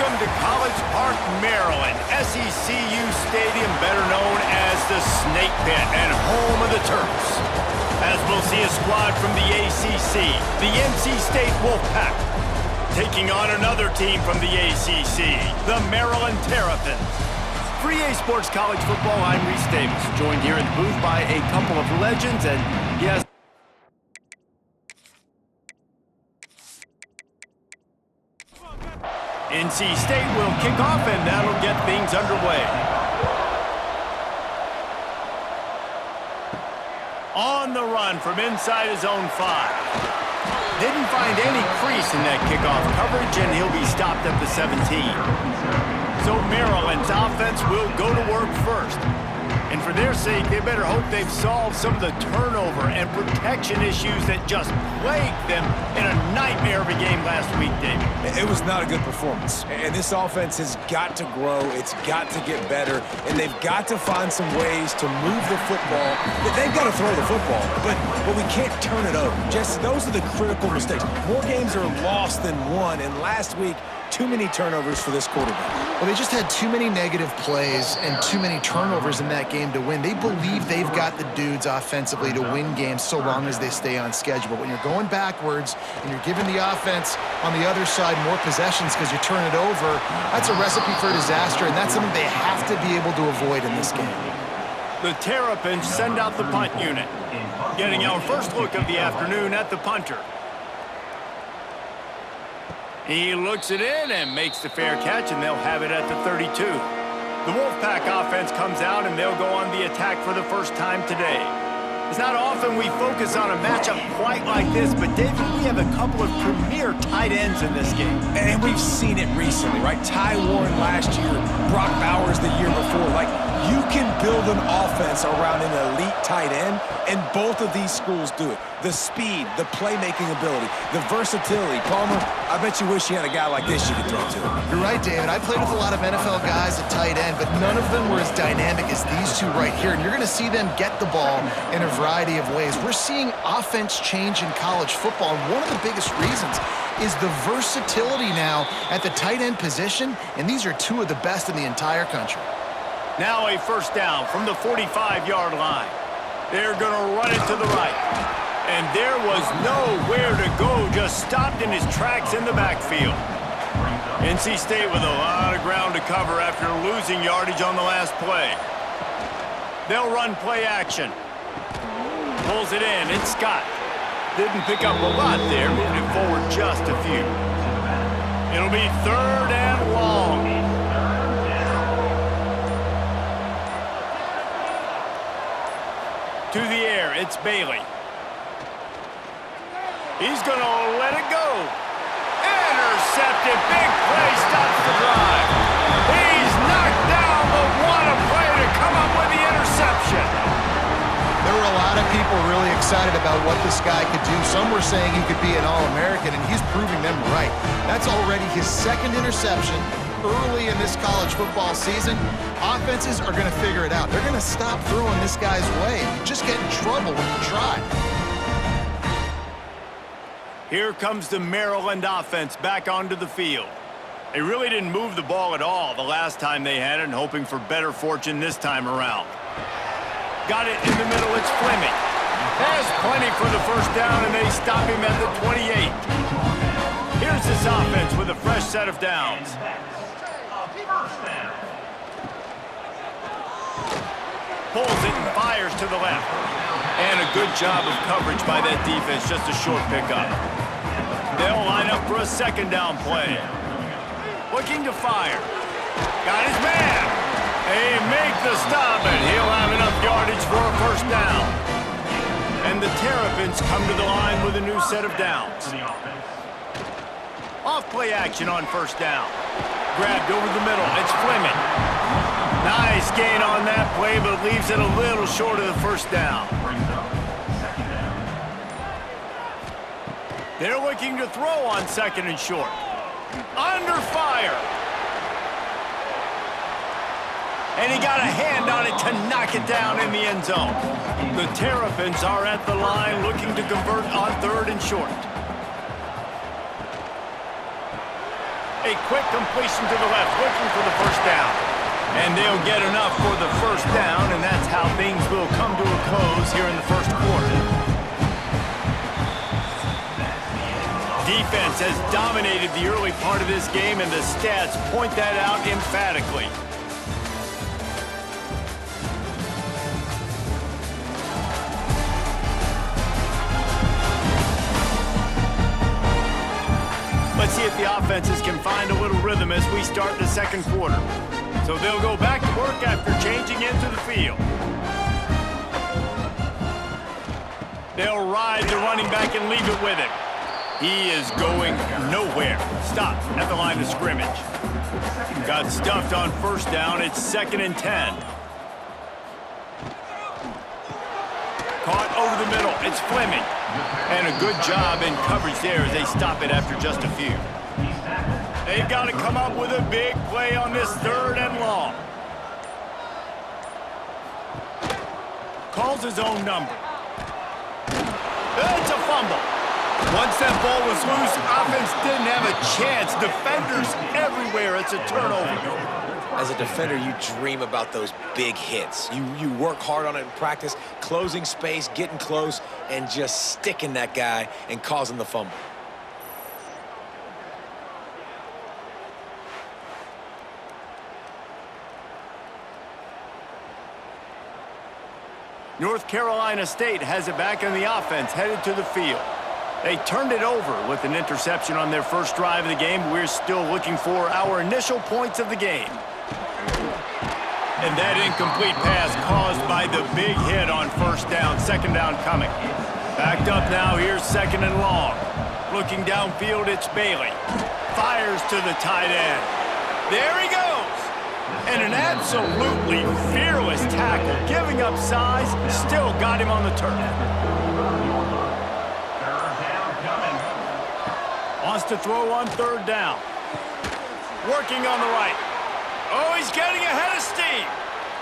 Welcome to College Park, Maryland, SECU Stadium, better known as the Snake Pit and home of the Terps. As we'll see a squad from the ACC, the NC State Wolfpack, taking on another team from the ACC, the Maryland Terrapins. For EA Sports College Football, I'm Reese Davis, joined here in the booth by a couple of legends, and he has NC State will kick off, and that'll get things underway. On the run from inside his own 5. Didn't find any crease in that kickoff coverage, and he'll be stopped at the 17. So Maryland's offense will go to work first. And for their sake, they better hope they've solved some of the turnover and protection issues that just plagued them in a nightmare of a game last week, David. It was not a good performance. And this offense has got to grow. It's got to get better. And they've got to find some ways to move the football. They've got to throw the football, but we can't turn it over. Just those are the critical mistakes. More games are lost than won. And last week, too many turnovers for this quarterback. Well, they just had too many negative plays and too many turnovers in that game to win. They believe they've got the dudes offensively to win games so long as they stay on schedule. But when you're going backwards and you're giving the offense on the other side more possessions because you turn it over, that's a recipe for disaster, and that's something they have to be able to avoid in this game. The Terrapins send out the punt unit, getting our first look of the afternoon at the punter. He looks it in and makes the fair catch, and they'll have it at the 32. The Wolfpack offense comes out, and they'll go on the attack for the first time today. It's not often we focus on a matchup quite like this, but David, we have a couple of premier tight ends in this game. And we've seen it recently, right? Ty Warren last year, Brock Bowers the year before. Like, you can build an offense around an elite tight end, and both of these schools do it. The speed, the playmaking ability, the versatility. Palmer, I bet you wish you had a guy like this you could throw to. You're right, David. I played with a lot of NFL guys at tight end, but none of them were as dynamic as these two right here. And you're going to see them get the ball in a variety of ways. We're seeing offense change in college football, and one of the biggest reasons is the versatility now at the tight end position, and these are two of the best in the entire country. Now a first down from the 45-yard line. They're going to run it to the right. And there was nowhere to go, just stopped in his tracks in the backfield. NC State with a lot of ground to cover after losing yardage on the last play. They'll run play action. Pulls it in, it's Scott. Didn't pick up a lot there, moved it forward just a few. It'll be 3rd and long. To the air, it's Bailey. He's going to let it go. Intercepted. Big play stops the drive. He's knocked down, but what a play to come up with the interception. There were a lot of people really excited about what this guy could do. Some were saying he could be an All-American, and he's proving them right. That's already his 2nd interception early in this college football season. Offenses are going to figure it out. They're going to stop throwing this guy's way. You just get in trouble when you try. Here comes the Maryland offense back onto the field. They really didn't move the ball at all the last time they had it, and hoping for better fortune this time around. Got it in the middle, it's Fleming. Has plenty for the first down, and they stop him at the 28. Here's this offense with a fresh set of downs. Pulls it and fires to the left. And a good job of coverage by that defense, just a short pickup. They'll line up for a 2nd down play. Looking to fire. Got his man. They make the stop, and he'll have enough yardage for a first down. And the Terrapins come to the line with a new set of downs. Off play action on first down. Grabbed over the middle. It's Fleming. Nice gain on that play, but leaves it a little short of the first down. They're looking to throw on 2nd and short. Under fire. And he got a hand on it to knock it down in the end zone. The Terrapins are at the line looking to convert on 3rd and short. A quick completion to the left, looking for the first down. And they'll get enough for the first down, and that's how things will come to a close here in the first quarter. Defense has dominated the early part of this game, and the stats point that out emphatically. Let's see if the offenses can find a little rhythm as we start the second quarter. So they'll go back to work after changing into the field. They'll ride the running back and leave it with him. He is going nowhere. Stop at the line of scrimmage. Got stuffed on first down. It's 2nd and 10. Caught over the middle. It's Fleming. And a good job in coverage there as they stop it after just a few. They've got to come up with a big play on this 3rd and long. Calls his own number. It's a fumble. Once that ball was loose, offense didn't have a chance. Defenders everywhere. It's a turnover. As a defender, you dream about those big hits. You work hard on it in practice, closing space, getting close, and just sticking that guy and causing the fumble. North Carolina State has it back in the offense, headed to the field. They turned it over with an interception on their first drive of the game. We're still looking for our initial points of the game. And that incomplete pass caused by the big hit on first down. 2nd down coming. Backed up now. Here's 2nd and long. Looking downfield, it's Bailey. Fires to the tight end. There he goes. And an absolutely fearless tackle. Giving up size, still got him on the turf. Wants to throw on 3rd down. Working on the right. Oh, he's getting ahead of steam.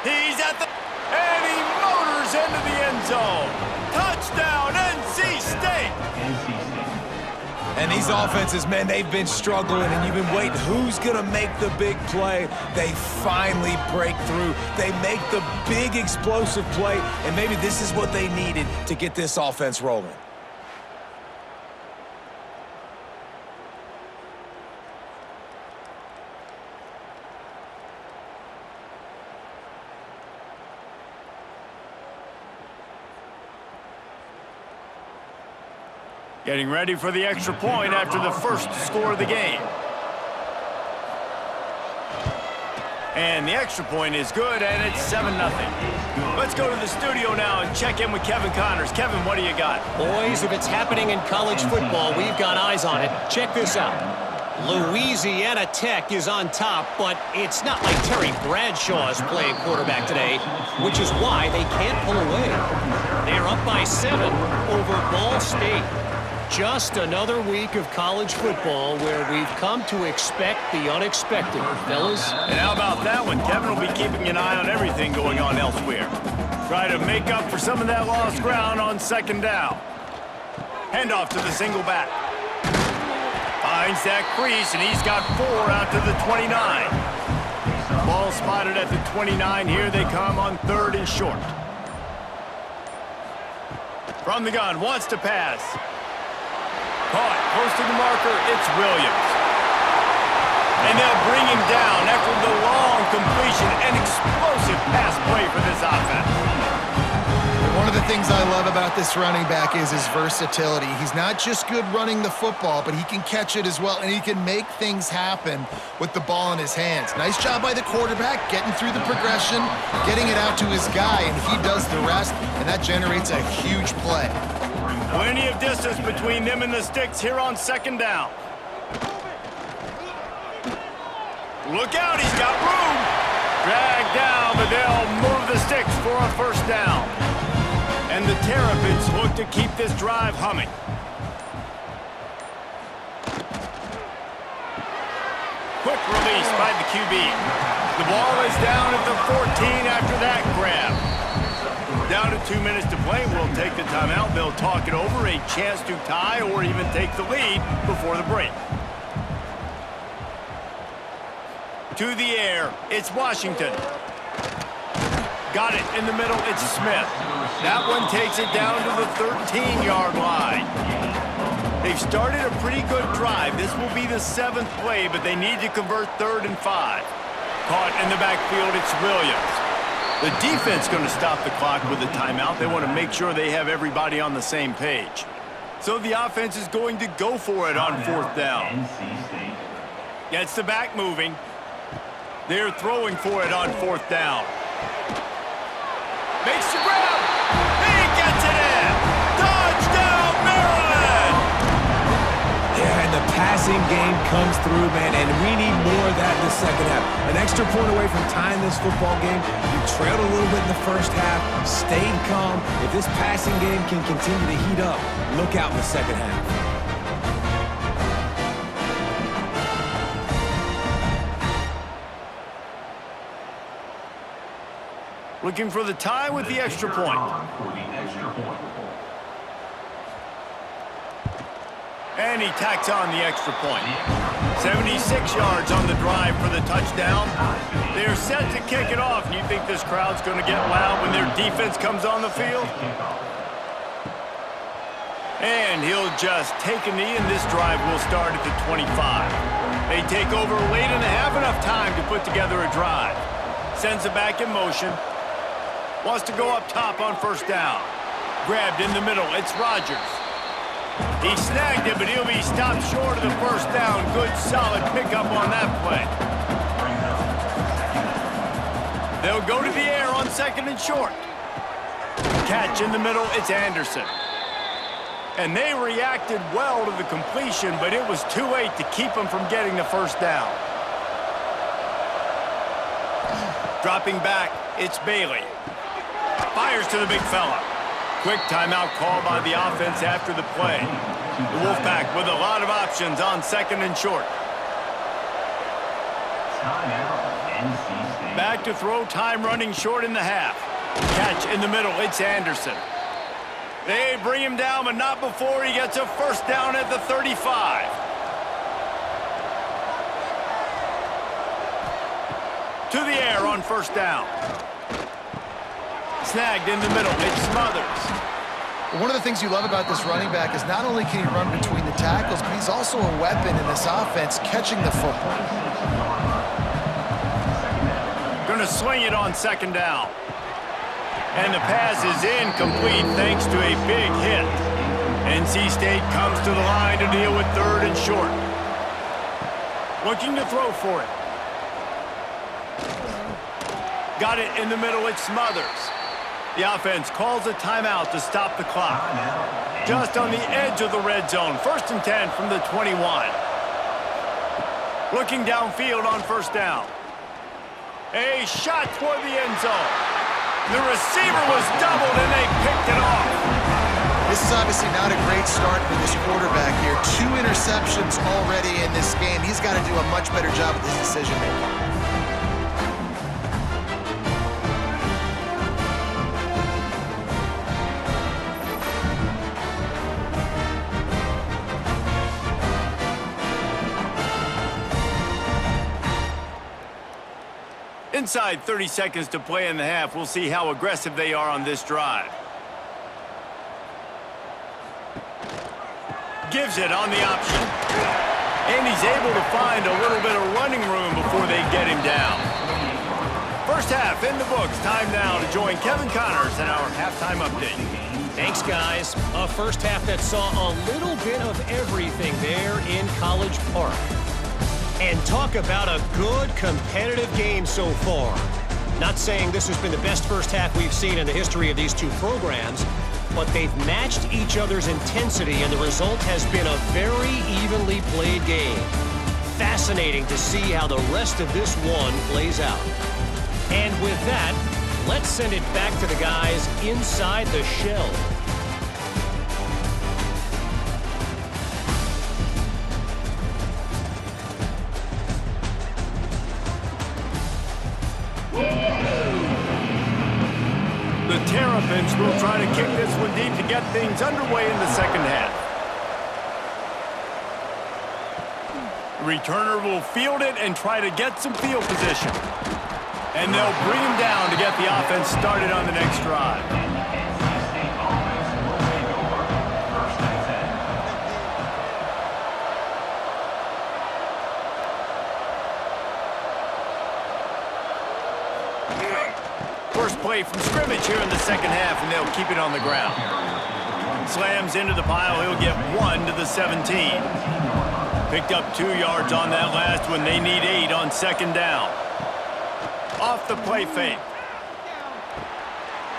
He's at the... And he motors into the end zone. Touchdown, NC State. And these offenses, man, they've been struggling, and you've been waiting. Who's going to make the big play? They finally break through. They make the big explosive play, and maybe this is what they needed to get this offense rolling. Getting ready for the extra point after the first score of the game. And the extra point is good, and it's 7-0. Let's go to the studio now and check in with Kevin Connors. Kevin, what do you got? Boys, if it's happening in college football, we've got eyes on it. Check this out. Louisiana Tech is on top, but it's not like Terry Bradshaw is playing quarterback today, which is why they can't pull away. They're up by 7 over Ball State. Just another week of college football where we've come to expect the unexpected, fellas. And how about that one? Kevin will be keeping an eye on everything going on elsewhere. Try to make up for some of that lost ground on 2nd down. Handoff to the single back. Finds that crease, and he's got 4 out to the 29. Ball spotted at the 29. Here they come on 3rd and short. From the gun, wants to pass. Caught, close to the marker, it's Williams. And they'll bring him down after the long completion. An explosive pass play for this offense. One of the things I love about this running back is his versatility. He's not just good running the football, but he can catch it as well, and he can make things happen with the ball in his hands. Nice job by the quarterback, getting through the progression, getting it out to his guy, and he does the rest, and that generates a huge play. Plenty of distance between them and the sticks here on 2nd down. Look out, he's got room. Dragged down, but they'll move the sticks for a first down. And the Terrapins look to keep this drive humming. Quick release by the QB. The ball is down at the 14 after that grab. Down to 2 minutes to play. We'll take the timeout. They'll talk it over. A chance to tie or even take the lead before the break. To the air, it's Washington. Got it in the middle, it's Smith. That one takes it down to the 13-yard line. They've started a pretty good drive. This will be the 7th play, but they need to convert 3rd and 5. Caught in the backfield, it's Williams. The defense going to stop the clock with a timeout. They want to make sure they have everybody on the same page. So the offense is going to go for it on 4th down. Gets the back moving. They're throwing for it on 4th down. Makes the grab. He gets it in. Touchdown, Maryland! Yeah, and the passing game comes through, man, and we need more of that in the second half. An extra point away from tying this football game. You trailed a little bit in the first half, stayed calm. If this passing game can continue to heat up, look out in the second half. Looking for the tie with the extra point. And he tacks on the extra point. 76 yards on the drive for the touchdown. They're set to kick it off. And you think this crowd's going to get loud when their defense comes on the field? And he'll just take a knee, and this drive will start at the 25. They take over late and have enough time to put together a drive. Sends it back in motion. Wants to go up top on 1st down. Grabbed in the middle, it's Rodgers. He snagged it, but he'll be stopped short of the 1st down. Good, solid pickup on that play. They'll go to the air on 2nd and short. Catch in the middle, it's Anderson. And they reacted well to the completion, but it was too late to keep them from getting the 1st down. Dropping back, it's Bailey. Fires to the big fella. Quick timeout call by the offense after the play. The Wolfpack with a lot of options on 2nd and short. Back to throw, time running short in the half. Catch in the middle, it's Anderson. They bring him down, but not before he gets a 1st down at the 35. To the air on 1st down. Snagged in the middle, it's Smothers. One of the things you love about this running back is not only can he run between the tackles, but he's also a weapon in this offense catching the football. Going to swing it on 2nd down. And the pass is incomplete thanks to a big hit. NC State comes to the line to deal with 3rd and short. Looking to throw for it. Got it in the middle, it's Smothers. The offense calls a timeout to stop the clock. Just on the edge of the red zone. 1st and 10 from the 21. Looking downfield on 1st down. A shot toward the end zone. The receiver was doubled and they picked it off. This is obviously not a great start for this quarterback here. 2 interceptions already in this game. He's got to do a much better job with his decision making. Inside 30 seconds to play in the half. We'll see how aggressive they are on this drive. Gives it on the option. And he's able to find a little bit of running room before they get him down. 1st half in the books. Time now to join Kevin Connors in our halftime update. Thanks, guys. A 1st half that saw a little bit of everything there in College Park. And talk about a good competitive game so far. Not saying this has been the best 1st half we've seen in the history of these 2 programs, but they've matched each other's intensity, and the result has been a very evenly played game. Fascinating to see how the rest of this one plays out. And with that, let's send it back to the guys inside the shell. The Terrapins will try to kick this one deep to get things underway in the 2nd half. Returner will field it and try to get some field position. And they'll bring him down to get the offense started on the next drive. First play from scrimmage here in the second half, and they'll keep it on the ground. Slams into the pile. He'll get 1 to the 17. Picked up 2 yards on that last one. They need 8 on second down. Off the play fake.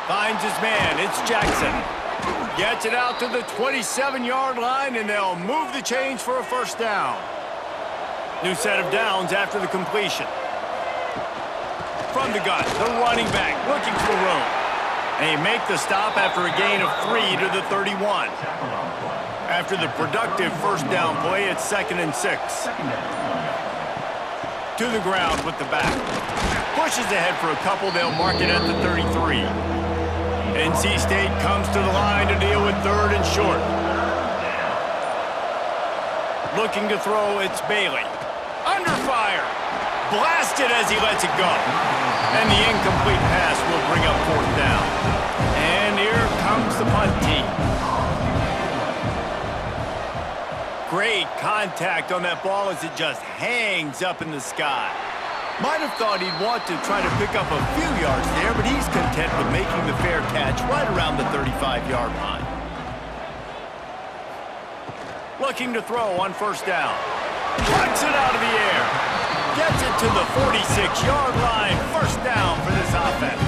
Finds his man. It's Jackson. Gets it out to the 27-yard line, and they'll move the chains for a first down. New set of downs after the completion. From the gun, the running back looking for room. And he make the stop after a gain of 3 to the 31. After the productive first down play, it's 2nd and 6. To the ground with the back. Pushes ahead for a couple. They'll mark it at the 33. NC State comes to the line to deal with 3rd and short. Looking to throw, it's Bailey. Under fire. Blasted as he lets it go. And the incomplete pass will bring up 4th down. And here comes the punt team. Great contact on that ball as it just hangs up in the sky. Might have thought he'd want to try to pick up a few yards there, but he's content with making the fair catch right around the 35-yard line. Looking to throw on first down. Plucks it out of the air. Gets it to the 46-yard line. First down for this offense.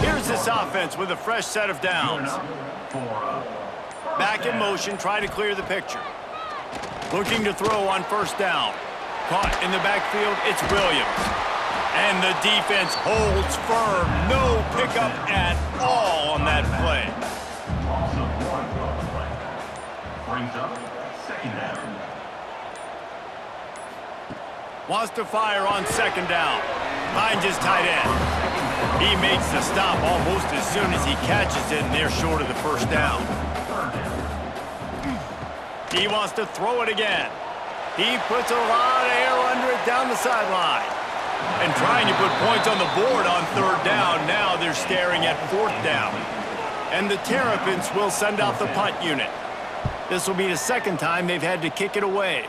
Here's this offense with a fresh set of downs. Back in motion, try to clear the picture. Looking to throw on first down. Caught in the backfield, it's Williams. And the defense holds firm. No pickup at all on that play. Brings up second down. Wants to fire on second down. Finds his tight end. He makes the stop almost as soon as he catches it, and they're short of the first down. He wants to throw it again. He puts a lot of air under it down the sideline. And trying to put points on the board on 3rd down. Now they're staring at 4th down. And the Terrapins will send out the punt unit. This will be the 2nd time they've had to kick it away.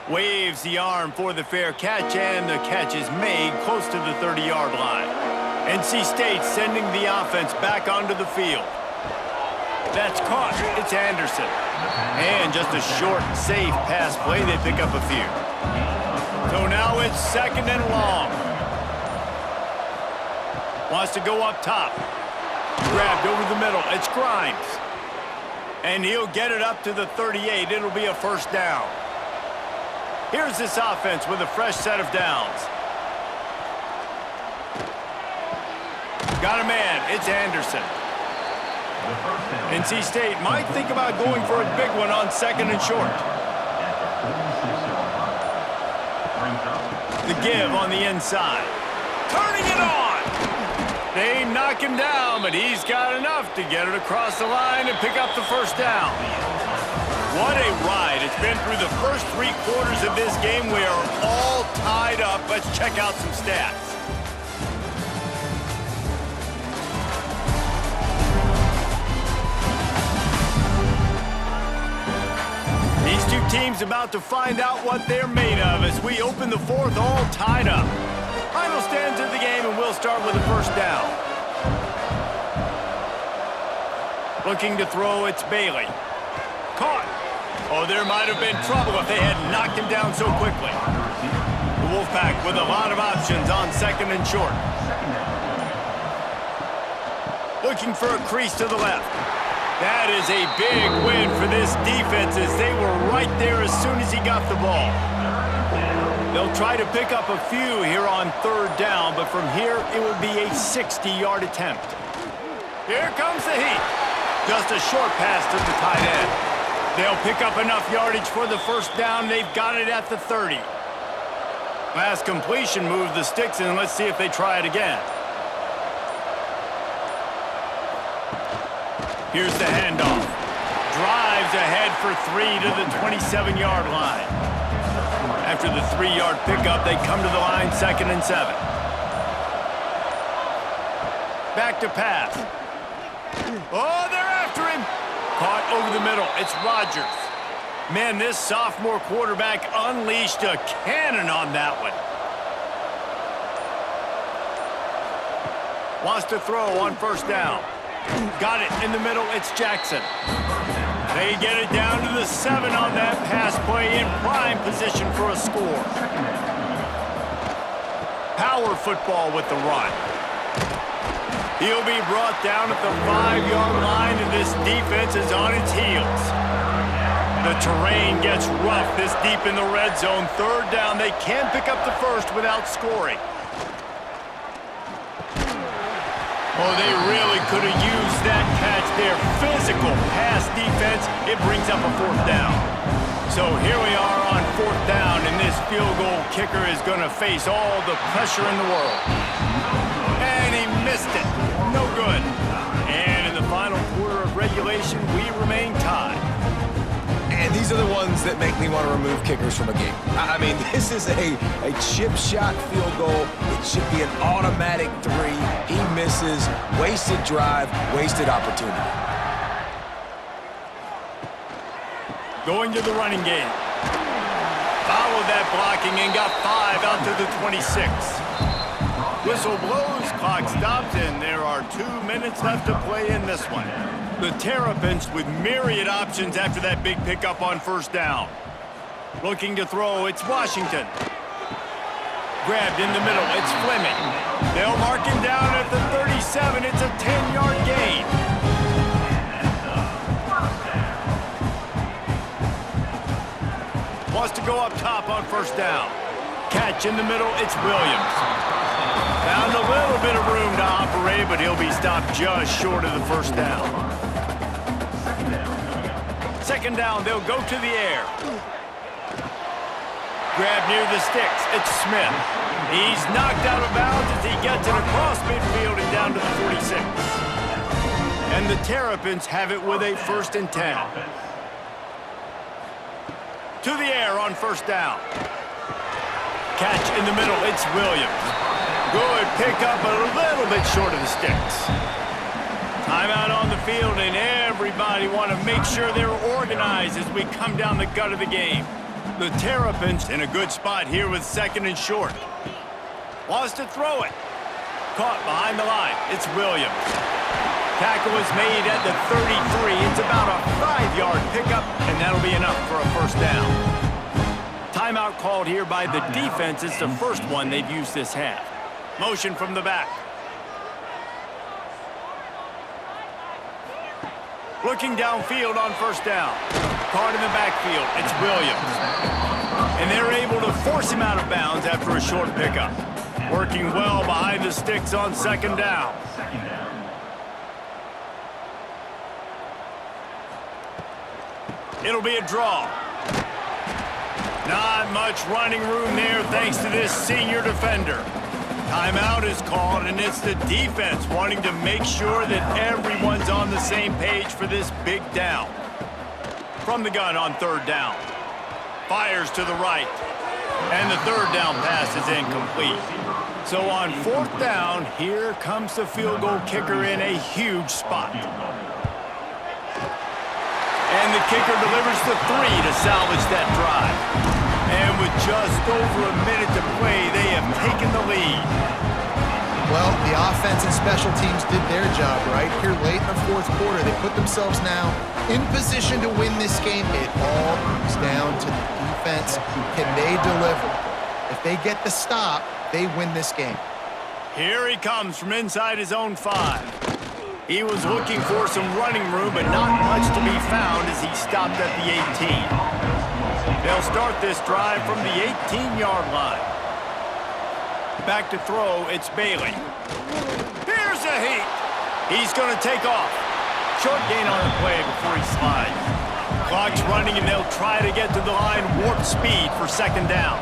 Waves the arm for the fair catch, and the catch is made close to the 30-yard line. NC State sending the offense back onto the field. That's caught. It's Anderson. And just a short, safe pass play. They pick up a few. So now it's 2nd and long. Wants to go up top. Grabbed over the middle. It's Grimes. And he'll get it up to the 38. It'll be a first down. Here's this offense with a fresh set of downs. Got a man. It's Anderson. NC State might think about going for a big one on 2nd and short. The give on the inside. Turning it on. They knock him down, but he's got enough to get it across the line and pick up the first down. What a ride. It's been through the first 3 quarters of this game. We are all tied up. Let's check out some stats. These two teams about to find out what they're made of as we open the 4th all tied up. Final stands of the game, and we'll start with the first down. Looking to throw, it's Bailey. Caught. Oh, there might have been trouble if they had knocked him down so quickly. The Wolfpack with a lot of options on 2nd and short. Looking for a crease to the left. That is a big win for this defense as they were right there as soon as he got the ball. They'll try to pick up a few here on 3rd down, but from here it will be a 60-yard attempt. Here comes the heat. Just a short pass to the tight end. They'll pick up enough yardage for the first down. They've got it at the 30. Last completion moved the sticks, and let's see if they try it again. Here's the handoff. Drives goes ahead for 3 to the 27-yard line. After the 3-yard pickup, they come to the line 2nd and 7. Back to pass. Oh, they're after him. Caught over the middle. It's Rodgers. Man, this sophomore quarterback unleashed a cannon on that one. Wants to throw on 1st down. Got it in the middle. It's Jackson. They get it down to the 7 on that pass play, in prime position for a score. Power football with the run. He'll be brought down at the 5-yard line, and this defense is on its heels. The terrain gets rough this deep in the red zone. 3rd down. They can't pick up the first without scoring. Oh, they really could have used that catch there. Physical pass defense. It brings up a 4th down. So here we are on 4th down, and this field goal kicker is going to face all the pressure in the world. And he missed it. No good. And in the final quarter of regulation, we remain tied. And these are the ones that make me want to remove kickers from a game. I mean, this is a chip shot field goal. It should be an automatic 3. He misses. Wasted drive, wasted opportunity. Going to the running game. Followed that blocking and got 5 out to the 26. Whistle blows, clock stops, and there are 2 minutes left to play in this one. The Terrapins with myriad options after that big pickup on 1st down. Looking to throw, it's Washington. Grabbed in the middle, it's Fleming. They'll mark him down at the 37. It's a 10-yard gain. Wants to go up top on 1st down. Catch in the middle, it's Williams. Found a little bit of room to operate, but he'll be stopped just short of the 1st down. 2nd down, they'll go to the air. Grab near the sticks, it's Smith. He's knocked out of bounds as he gets it across midfield and down to the 46. And the Terrapins have it with a 1st and 10. To the air on 1st down. Catch in the middle, it's Williams. Good pickup, but a little bit short of the sticks. Timeout on the field, and everybody want to make sure they're organized as we come down the gut of the game. The Terrapins in a good spot here with 2nd and short. Wants to throw it. Caught behind the line. It's Williams. Tackle is made at the 33. It's about a 5-yard pickup, and that'll be enough for a 1st down. Timeout called here by the defense. It's the first one they've used this half. Motion from the back. Looking downfield on 1st down. Caught in the backfield. It's Williams. And they're able to force him out of bounds after a short pickup. Working well behind the sticks on 2nd down. It'll be a draw. Not much running room there thanks to this senior defender. Timeout is called, and it's the defense wanting to make sure that everyone's on the same page for this big down. From the gun on 3rd down. Fires to the right. And the 3rd down pass is incomplete. So on 4th down, here comes the field goal kicker in a huge spot. And the kicker delivers the 3 to salvage that drive. And with just over a minute to play, they have taken the lead. Well, the offense and special teams did their job, right? Here late in the 4th quarter, they put themselves now in position to win this game. It all comes down to the defense. Can they deliver? If they get the stop, they win this game. Here he comes from inside his own 5. He was looking for some running room, but not much to be found as he stopped at the 18. They'll start this drive from the 18-yard line. Back to throw, it's Bailey. Here's a heat. He's going to take off. Short gain on the play before he slides. Clock's running, and they'll try to get to the line warp speed for 2nd down.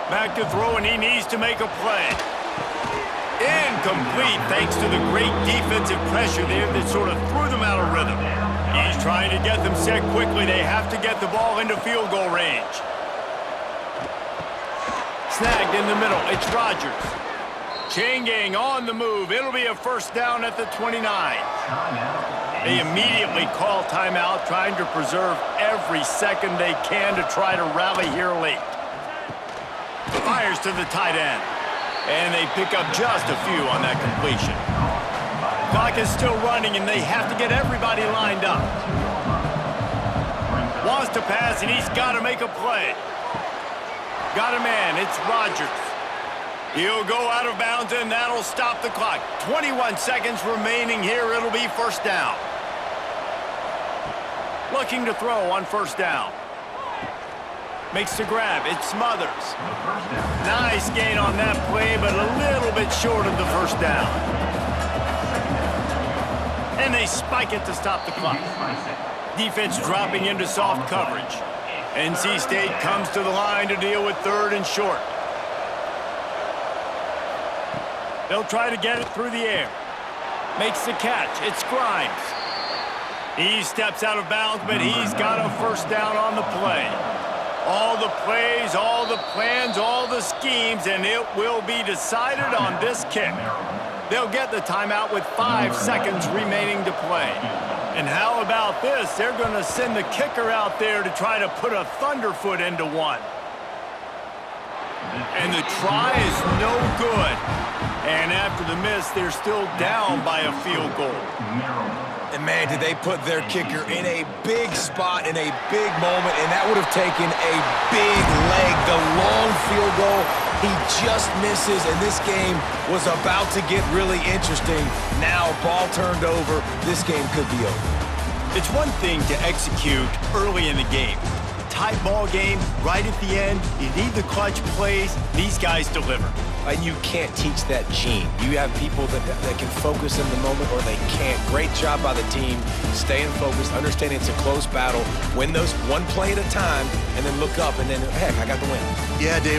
Back to throw, and he needs to make a play. Incomplete thanks to the great defensive pressure there that sort of threw them out of rhythm. He's trying to get them set quickly. They have to get the ball into field goal range. Snagged in the middle. It's Rodgers. Chain gang on the move. It'll be a first down at the 29. They immediately call timeout, trying to preserve every second they can to try to rally here late. Fires to the tight end. And they pick up just a few on that completion. Clock is still running, and they have to get everybody lined up. Wants to pass, and he's got to make a play. Got a man. It's Rodgers. He'll go out of bounds, and that'll stop the clock. 21 seconds remaining here. It'll be first down. Looking to throw on first down. Makes the grab. It's Smothers. Nice gain on that play, but a little bit short of the first down. And they spike it to stop the clock. Defense dropping into soft coverage. NC State comes to the line to deal with third and short. They'll try to get it through the air. Makes the catch. It's Grimes. He steps out of bounds, but he's got a first down on the play. All the plays, all the plans, all the schemes, and it will be decided on this kick. They'll get the timeout with 5 seconds remaining to play. And how about this? They're going to send the kicker out there to try to put a thunderfoot into one. And the try is no good. And after the miss, they're still down by a field goal. And, man, did they put their kicker in a big spot in a big moment, and that would have taken a big leg. The long field goal, he just misses, and this game was about to get really interesting. Now, ball turned over. This game could be over. It's one thing to execute early in the game. Tight ball game, right at the end, you need the clutch plays. These guys deliver. And you can't teach that gene. You have people that can focus in the moment or they can't. Great job by the team, staying focused, understanding it's a close battle, win those one play at a time, and then look up and then, heck, I got the win. Yeah, Dave.